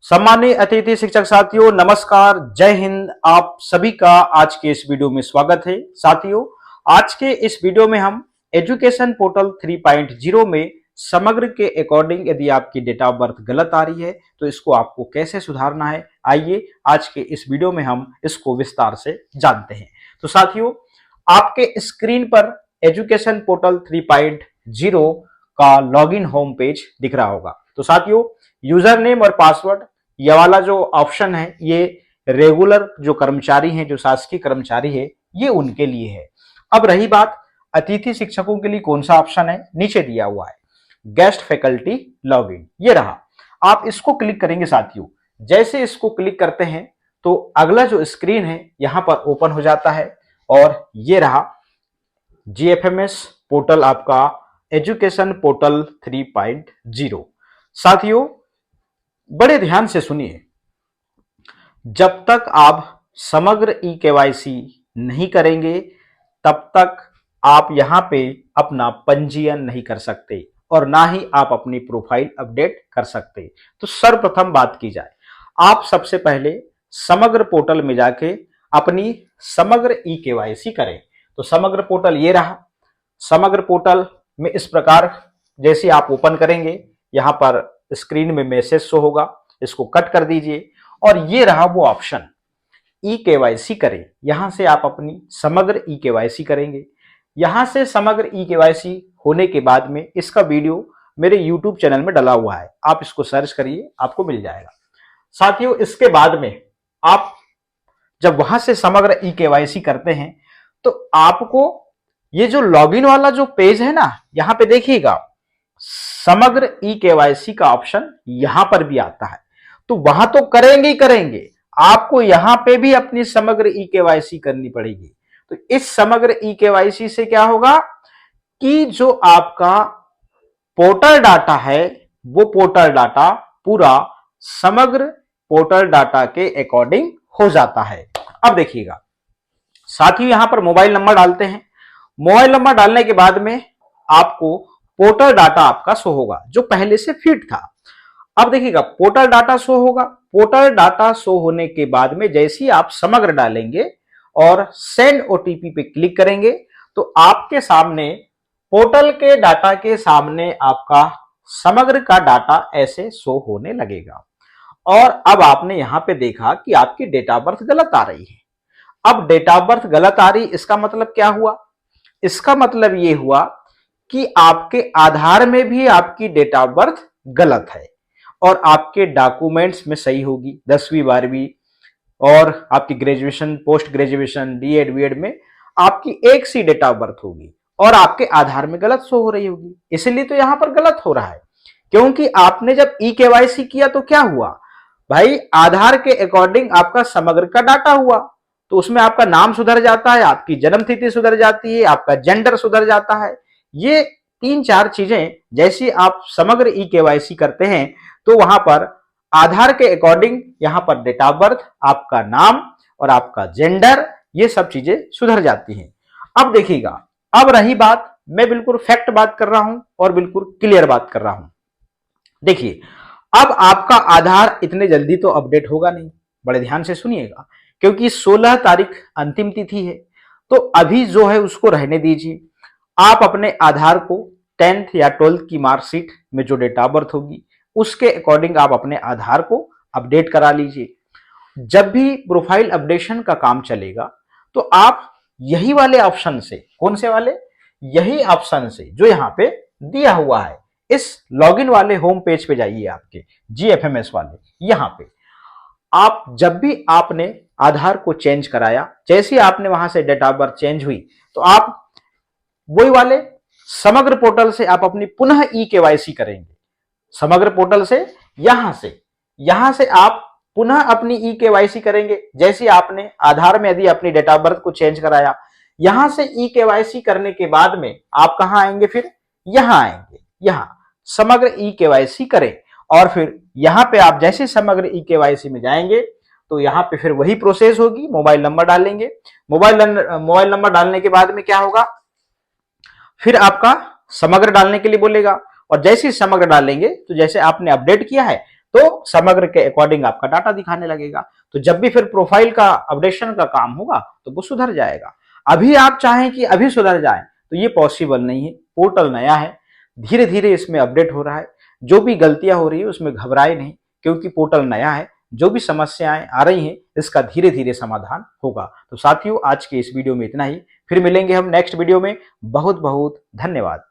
सम्मानित अतिथि शिक्षक साथियों, नमस्कार, जय हिंद। आप सभी का आज के इस वीडियो में स्वागत है। साथियों, आज के इस वीडियो में हम एजुकेशन पोर्टल 3.0 में समग्र के अकॉर्डिंग यदि आपकी डेट ऑफ बर्थ गलत आ रही है तो इसको आपको कैसे सुधारना है, आइए आज के इस वीडियो में हम इसको विस्तार से जानते हैं। तो साथियों, आपके स्क्रीन पर एजुकेशन पोर्टल 3.0 का लॉगिन होम पेज दिख रहा होगा। तो साथियों, यूजर नेम और पासवर्ड ये वाला जो ऑप्शन है ये रेगुलर जो कर्मचारी हैं, जो शासकीय कर्मचारी है, ये उनके लिए है। अब रही बात अतिथि शिक्षकों के लिए कौन सा ऑप्शन है, नीचे दिया हुआ है गेस्ट फैकल्टी लॉगिन, ये रहा। आप इसको क्लिक करेंगे साथियों। जैसे इसको क्लिक करते हैं तो अगला जो स्क्रीन है यहां पर ओपन हो जाता है और ये रहा जीएफएमएस पोर्टल, आपका एजुकेशन पोर्टल 3.0। साथियों, बड़े ध्यान से सुनिए, जब तक आप समग्र ई केवाईसी नहीं करेंगे तब तक आप यहां पे अपना पंजीयन नहीं कर सकते और ना ही आप अपनी प्रोफाइल अपडेट कर सकते। तो सर्वप्रथम बात की जाए, आप सबसे पहले समग्र पोर्टल में जाके अपनी समग्र ई केवाईसी करें। तो समग्र पोर्टल ये रहा। समग्र पोर्टल में इस प्रकार जैसे आप ओपन करेंगे, यहां पर स्क्रीन में मैसेज शो होगा, इसको कट कर दीजिए और ये रहा वो ऑप्शन ई केवाईसी करें। यहां से आप अपनी समग्र ई केवाईसी करेंगे। यहां से समग्र ई केवाईसी होने के बाद में इसका वीडियो मेरे यूट्यूब चैनल में डला हुआ है, आप इसको सर्च करिए, आपको मिल जाएगा। साथियों, इसके बाद में आप जब वहां से समग्र ई केवाईसी करते हैं तो आपको ये जो लॉगिन वाला जो पेज है ना, यहां पे देखिएगा समग्र ई केवाईसी का ऑप्शन यहां पर भी आता है। तो वहां तो करेंगे ही करेंगे, आपको यहां पे भी अपनी समग्र ई केवाईसी करनी पड़ेगी। तो इस समग्र ई केवाईसी से क्या होगा कि जो आपका पोर्टल डाटा है वो पोर्टल डाटा पूरा समग्र पोर्टल डाटा के अकॉर्डिंग हो जाता है। अब देखिएगा साथियों, यहां पर मोबाइल नंबर डालते हैं। मोबाइल नंबर डालने के बाद में आपको पोर्टल डाटा आपका शो होगा जो पहले से फिट था। अब देखिएगा पोर्टल डाटा शो होगा। पोर्टल डाटा शो होने के बाद में जैसे ही आप समग्र डालेंगे और सेंड ओटीपी पे क्लिक करेंगे तो आपके सामने पोर्टल के डाटा के सामने आपका समग्र का डाटा ऐसे शो होने लगेगा। और अब आपने यहां पे देखा कि आपकी डेट ऑफ बर्थ गलत आ रही है। अब डेट ऑफ बर्थ गलत आ रही, इसका मतलब क्या हुआ? इसका मतलब ये हुआ कि आपके आधार में भी आपकी डेट ऑफ बर्थ गलत है और आपके डॉक्यूमेंट्स में सही होगी, 10वीं 12वीं और आपकी ग्रेजुएशन, पोस्ट ग्रेजुएशन, डीएड वीएड में आपकी एक सी डेट ऑफ बर्थ होगी और आपके आधार में गलत शो हो रही होगी। इसलिए तो यहां पर गलत हो रहा है, क्योंकि आपने जब ई केवाईसी किया तो क्या हुआ भाई, आधार के अकॉर्डिंग आपका समग्र का डाटा हुआ, तो उसमें आपका नाम सुधर जाता है, आपकी जन्म तिथि सुधर जाती है, आपका जेंडर सुधर जाता है। ये 3-4 चीजें जैसे आप समग्र ई केवाईसी करते हैं तो वहां पर आधार के अकॉर्डिंग यहां पर डेट ऑफ बर्थ, आपका नाम और आपका जेंडर, ये सब चीजें सुधर जाती हैं। अब देखिएगा, अब रही बात, मैं बिल्कुल फैक्ट बात कर रहा हूं और बिल्कुल क्लियर बात कर रहा हूं। देखिए, अब आपका आधार इतने जल्दी तो अपडेट होगा नहीं, बड़े ध्यान से सुनिएगा, क्योंकि 16 तारीख अंतिम तिथि है। तो अभी जो है उसको रहने दीजिए। आप अपने आधार को 10th या 12th की मार्कशीट में जो डेट ऑफ बर्थ होगी उसके अकॉर्डिंग आप अपने आधार को अपडेट करा लीजिए। जब भी प्रोफाइल अपडेशन का काम चलेगा तो आप यही वाले ऑप्शन से, कौन से वाले, यही ऑप्शन से जो यहां पे दिया हुआ है, इस लॉगिन वाले होम पेज पे जाइए, आपके जीएफएमएस वाले, यहां पे आप जब भी आपने आधार को चेंज कराया, जैसे ही आपने वहां से डेट ऑफ बर्थ चेंज हुई तो आप वही वाले समग्र पोर्टल से आप अपनी पुनः ई केवाईसी करेंगे। समग्र पोर्टल से यहां से आप पुनः अपनी ई केवाईसी करेंगे। जैसे आपने आधार में यदि अपनी डेट ऑफ बर्थ को चेंज कराया, यहां से ई केवाईसी करने के बाद में आप कहां आएंगे, फिर यहां आएंगे, यहां समग्र ई केवाईसी करें और फिर यहां पे आप जैसे समग्र ई केवाईसी में जाएंगे तो यहां पे फिर वही प्रोसेस होगी। मोबाइल नंबर डालेंगे, मोबाइल नंबर डालने के बाद में क्या होगा, फिर आपका समग्र डालने के लिए बोलेगा और जैसे ही समग्र डालेंगे तो जैसे आपने अपडेट किया है तो समग्र के अकॉर्डिंग आपका डाटा दिखाने लगेगा। तो जब भी फिर प्रोफाइल का अपडेशन का काम होगा तो वो सुधर जाएगा। अभी आप चाहें कि अभी सुधर जाए तो ये पॉसिबल नहीं है। पोर्टल नया है, धीरे धीरे इसमें अपडेट हो रहा है। जो भी गलतियां हो रही है उसमें घबराए नहीं, क्योंकि पोर्टल नया है। जो भी समस्याएं आ रही हैं इसका धीरे धीरे समाधान होगा। तो साथियों, आज के इस वीडियो में इतना ही। फिर मिलेंगे हम नेक्स्ट वीडियो में। बहुत बहुत धन्यवाद।